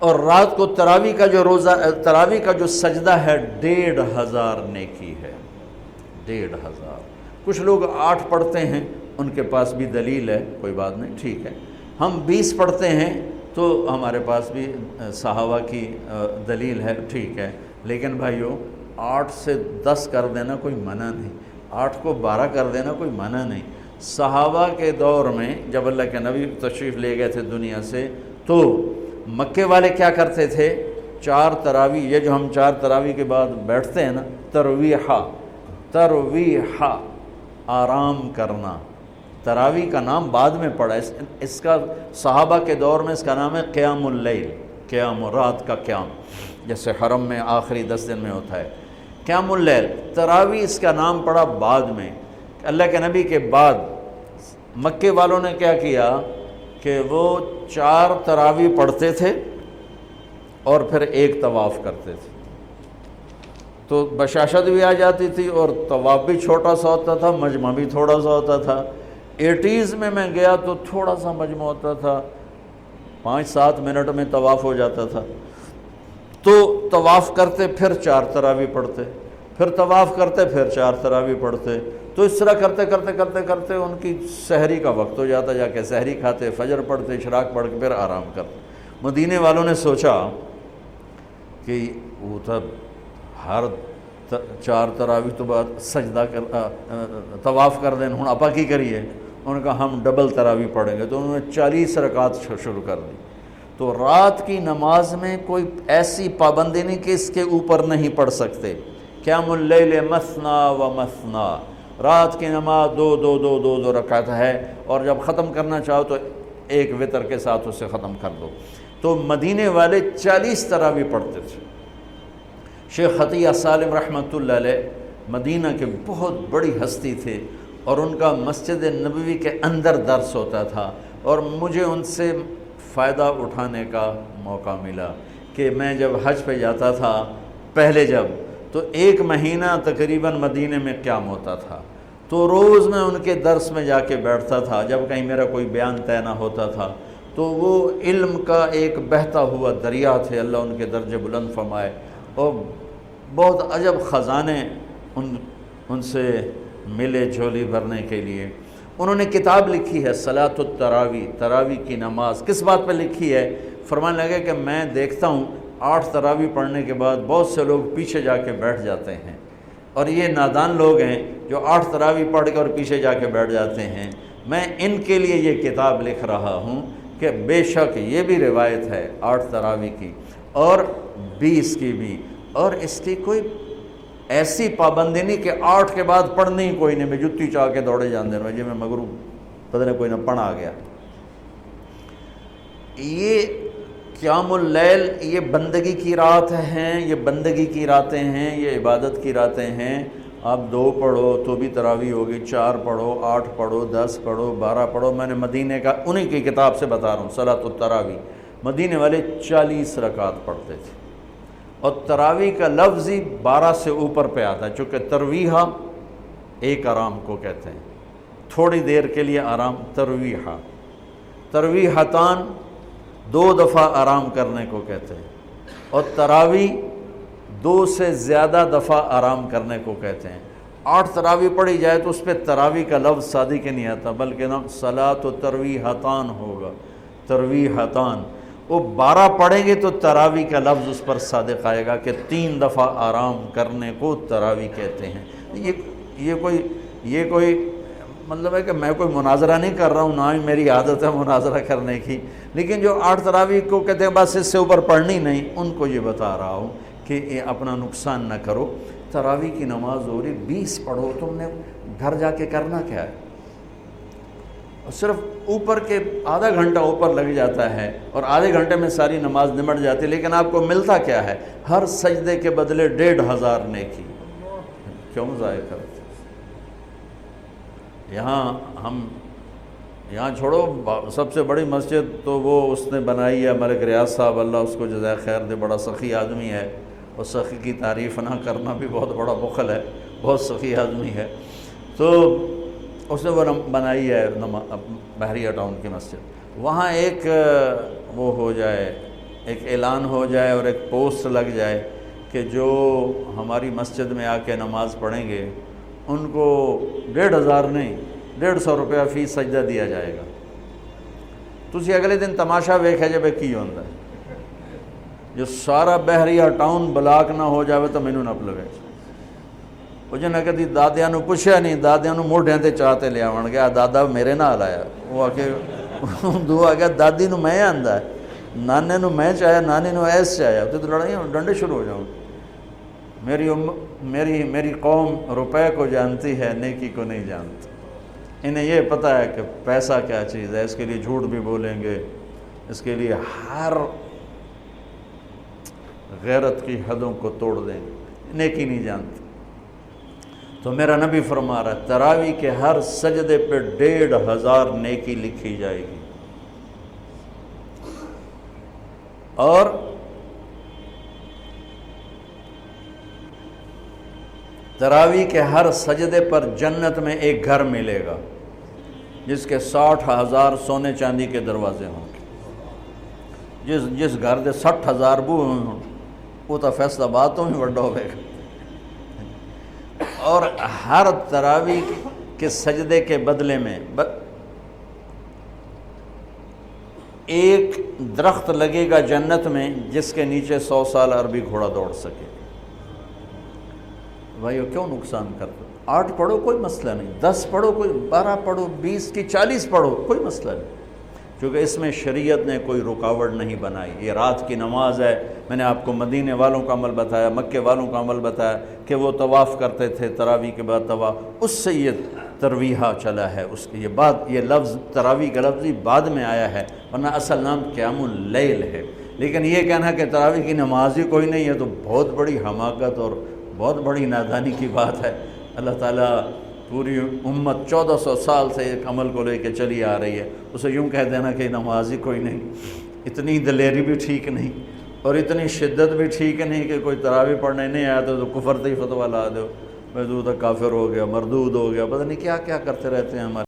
اور رات کو تراویح کا جو تراویح کا جو سجدہ ہے 1500 نیکی ہے، 1500۔ کچھ لوگ 8 پڑھتے ہیں، ان کے پاس بھی دلیل ہے، کوئی بات نہیں، ٹھیک ہے۔ ہم 20 پڑھتے ہیں تو ہمارے پاس بھی صحابہ کی دلیل ہے، ٹھیک ہے۔ لیکن بھائیو 8 سے 10 کر دینا کوئی منع نہیں، 8 کو 12 کر دینا کوئی منع نہیں۔ صحابہ کے دور میں جب اللہ کے نبی تشریف لے گئے تھے دنیا سے، تو مکے والے کیا کرتے تھے؟ 4 تراویح، یہ جو ہم 4 تراویح کے بعد بیٹھتے ہیں نا، ترویحہ آرام کرنا، تراویح کا نام بعد میں پڑا، اس کا صحابہ کے دور میں اس کا نام ہے قیام اللیل، قیام رات کا قیام، جیسے حرم میں آخری 10 دن میں ہوتا ہے قیام اللیل۔ تراویح اس کا نام پڑا بعد میں، اللہ کے نبی کے بعد مکے والوں نے کیا کیا کہ وہ 4 تراویح پڑھتے تھے اور پھر 1 طواف کرتے تھے، تو بشاشت بھی آ جاتی تھی اور طواف بھی چھوٹا سا ہوتا تھا، مجمع بھی تھوڑا سا ہوتا تھا۔ 80s میں گیا تو تھوڑا سا مجمع ہوتا تھا، 5-7 منٹ میں طواف ہو جاتا تھا، تو طواف کرتے پھر 4 تراویح پڑھتے، پھر طواف کرتے پھر 4 تراویح پڑھتے، تو اس طرح کرتے کرتے کرتے کرتے ان کی سحری کا وقت ہو جاتا، جا کے سحری کھاتے، فجر پڑھتے، اشراق پڑھ کے پھر آرام کرتے۔ مدینے والوں نے سوچا کہ وہ تب ہر 4 تراویح تو بعد سجدہ طواف کر دیں، ہوں اپا کی کریے؟ انہوں نے کہا ہم ڈبل تراویح پڑھیں گے، تو انہوں نے 40 رکعات شروع کر دی۔ تو رات کی نماز میں کوئی ایسی پابندی نہیں کہ اس کے اوپر نہیں پڑھ سکتے۔ قیام اللیل مثنا و مثنا، رات کی نماز 2 رکعت ہے، اور جب ختم کرنا چاہو تو 1 وتر کے ساتھ اسے ختم کر دو۔ تو مدینے والے 40 تراویح پڑھتے تھے۔ شیخ عطیہ سالم رحمۃ اللہ علیہ مدینہ کے بہت بڑی ہستی تھے، اور ان کا مسجد نبوی کے اندر درس ہوتا تھا، اور مجھے ان سے فائدہ اٹھانے کا موقع ملا کہ میں جب حج پہ جاتا تھا پہلے تو 1 مہینہ تقریباً مدینے میں قیام ہوتا تھا، تو روز میں ان کے درس میں جا کے بیٹھتا تھا، جب کہیں میرا کوئی بیان طے نہ ہوتا تھا، تو وہ علم کا ایک بہتا ہوا دریا تھے، اللہ ان کے درجے بلند فرمائے، اور بہت عجب خزانے ان سے ملے جھولی بھرنے کے لیے۔ انہوں نے کتاب لکھی ہے صلاۃ التراویح، تراویح کی نماز۔ کس بات پہ لکھی ہے؟ فرمانے لگے کہ میں دیکھتا ہوں 8 تراویح پڑھنے کے بعد بہت سے لوگ پیچھے جا کے بیٹھ جاتے ہیں، اور یہ نادان لوگ ہیں جو 8 تراویح پڑھ کے اور پیچھے جا کے بیٹھ جاتے ہیں۔ میں ان کے لیے یہ کتاب لکھ رہا ہوں کہ بے شک یہ بھی روایت ہے 8 تراویح کی اور 20 کی بھی، اور اس کی کوئی ایسی پابندی نہیں کہ 8 کے بعد پڑھنی ہی کوئی نہیں، میں جتی چاہ کے دوڑے جان دینا جی میں مگرو پتہ نہیں کوئی نہ پڑھ آ گیا۔ یہ قیام اللیل یہ بندگی کی رات ہیں، یہ بندگی کی راتیں ہیں، یہ عبادت کی راتیں ہیں۔ آپ 2 پڑھو تو بھی تراویح ہوگی، 4 پڑھو، 8 پڑھو، 10 پڑھو، 12 پڑھو۔ میں نے مدینے کا انہی کی کتاب سے بتا رہا ہوں صلاۃ التراویح، مدینے والے 40 رکعت پڑھتے تھے، اور تراویح کا لفظ ہی 12 سے اوپر پہ آتا ہے، چونکہ ترویحہ ایک آرام کو کہتے ہیں، تھوڑی دیر کے لیے آرام، ترویحہ، ترویحتان 2 دفعہ آرام کرنے کو کہتے ہیں، اور تراویح 2 سے زیادہ دفعہ آرام کرنے کو کہتے ہیں۔ 8 تراویح پڑھی جائے تو اس پہ تراویح کا لفظ سادی کے نہیں آتا، بلکہ نام صلاۃ و ترویحتان ہوگا، ترویحتان۔ وہ 12 پڑھیں گے تو تراویح کا لفظ اس پر صادق آئے گا کہ 3 دفعہ آرام کرنے کو تراویح کہتے ہیں۔ یہ کوئی مطلب ہے کہ میں کوئی مناظرہ نہیں کر رہا ہوں، نہ ہی میری عادت ہے مناظرہ کرنے کی، لیکن جو 8 تراویح کو کہتے ہیں بس اس سے اوپر پڑھنی نہیں، ان کو یہ بتا رہا ہوں کہ اپنا نقصان نہ کرو۔ تراویح کی نماز ہو رہی 20 پڑھو، تم نے گھر جا کے کرنا کیا ہے؟ صرف اوپر کے آدھا گھنٹہ اوپر لگ جاتا ہے اور آدھے گھنٹے میں ساری نماز نمٹ جاتی ہے، لیکن آپ کو ملتا کیا ہے؟ ہر سجدے کے بدلے 1500 نیکی۔ کیوں ضائع کرتے؟ یہاں چھوڑو، سب سے بڑی مسجد تو وہ اس نے بنائی ہے ملک ریاض صاحب، اللہ اس کو جزائے خیر دے، بڑا سخی آدمی ہے، اور سخی کی تعریف نہ کرنا بھی بہت بڑا بخل ہے، بہت سخی آدمی ہے۔ تو اس نے وہ بنائی ہے بحریہ ٹاؤن کی مسجد، وہاں ایک وہ ہو جائے ایک اعلان ہو جائے اور ایک پوسٹ لگ جائے کہ جو ہماری مسجد میں آ کے نماز پڑھیں گے ان کو 1500 نہیں 150 روپیہ فی سجدہ دیا جائے گا. تسی اگلے دن تماشا ویکھے جے کی ہوندا ہے. جو سارا بحریہ ٹاؤن بلاک نہ ہو جاوے تو مینوں نہ پلوے. وہ جن کدی دادیاں نو پوچھیا نہیں، دادیاں نو موڈیاں تے چاہتے لے آون گیا دادا میرے نال آیا. وہ آ کے دعا گیا دادی نو میں آندا ہے، نانے نو میں چاہیا، نانی نو ایس چاہیا. تو لڑائیاں ڈنڈے شروع ہو جاؤں. میری قوم روپے کو جانتی ہے، نیکی کو نہیں جانتی. انہیں یہ پتہ ہے کہ پیسہ کیا چیز ہے، اس کے لیے جھوٹ بھی بولیں گے، اس کے لیے ہر غیرت کی حدوں کو توڑ دیں گے. نیکی نہیں جانتی. تو میرا نبی فرما رہا ہے تراویح کے ہر سجدے پہ 1500 نیکی لکھی جائے گی. اور تراویح کے ہر سجدے پر جنت میں ایک گھر ملے گا جس کے 60,000 سونے چاندی کے دروازے ہوں گے. جس گھر دے 60,000 بو ہوں وہ تو فیصلہ آباد تو ہی وڈا ہوئے گا. اور ہر تراویح کے سجدے کے بدلے میں ایک درخت لگے گا جنت میں جس کے نیچے 100 سال عربی گھوڑا دوڑ سکے. بھائیو کیوں نقصان کرتے؟ 8 پڑھو کوئی مسئلہ نہیں، 10 پڑھو کوئی 12 پڑھو 20 کی 40 پڑھو کوئی مسئلہ نہیں، کیونکہ اس میں شریعت نے کوئی رکاوٹ نہیں بنائی. یہ رات کی نماز ہے. میں نے آپ کو مدینے والوں کا عمل بتایا، مکے والوں کا عمل بتایا کہ وہ طواف کرتے تھے تراویح کے بعد طواف. اس سے یہ ترویحہ چلا ہے. اس کی یہ لفظ تراویح کا لفظ بعد میں آیا ہے، ورنہ اصل نام قیام اللیل ہے. لیکن یہ کہنا کہ تراویح کی نماز ہی کوئی نہیں ہے تو بہت بڑی حماقت اور بہت بڑی نادانی کی بات ہے. اللہ تعالیٰ پوری امت 1400 سال سے ایک عمل کو لے کے چلی آ رہی ہے، اسے یوں کہہ دینا کہ نماز ہی کوئی نہیں. اتنی دلیری بھی ٹھیک نہیں اور اتنی شدت بھی ٹھیک نہیں کہ کوئی تراویح پڑھنے نہیں آیا تو کفر تے ہی فتویٰ لا دو، تو کافر ہو گیا، مردود ہو گیا، پتہ نہیں کیا کیا کرتے رہتے ہیں ہمارے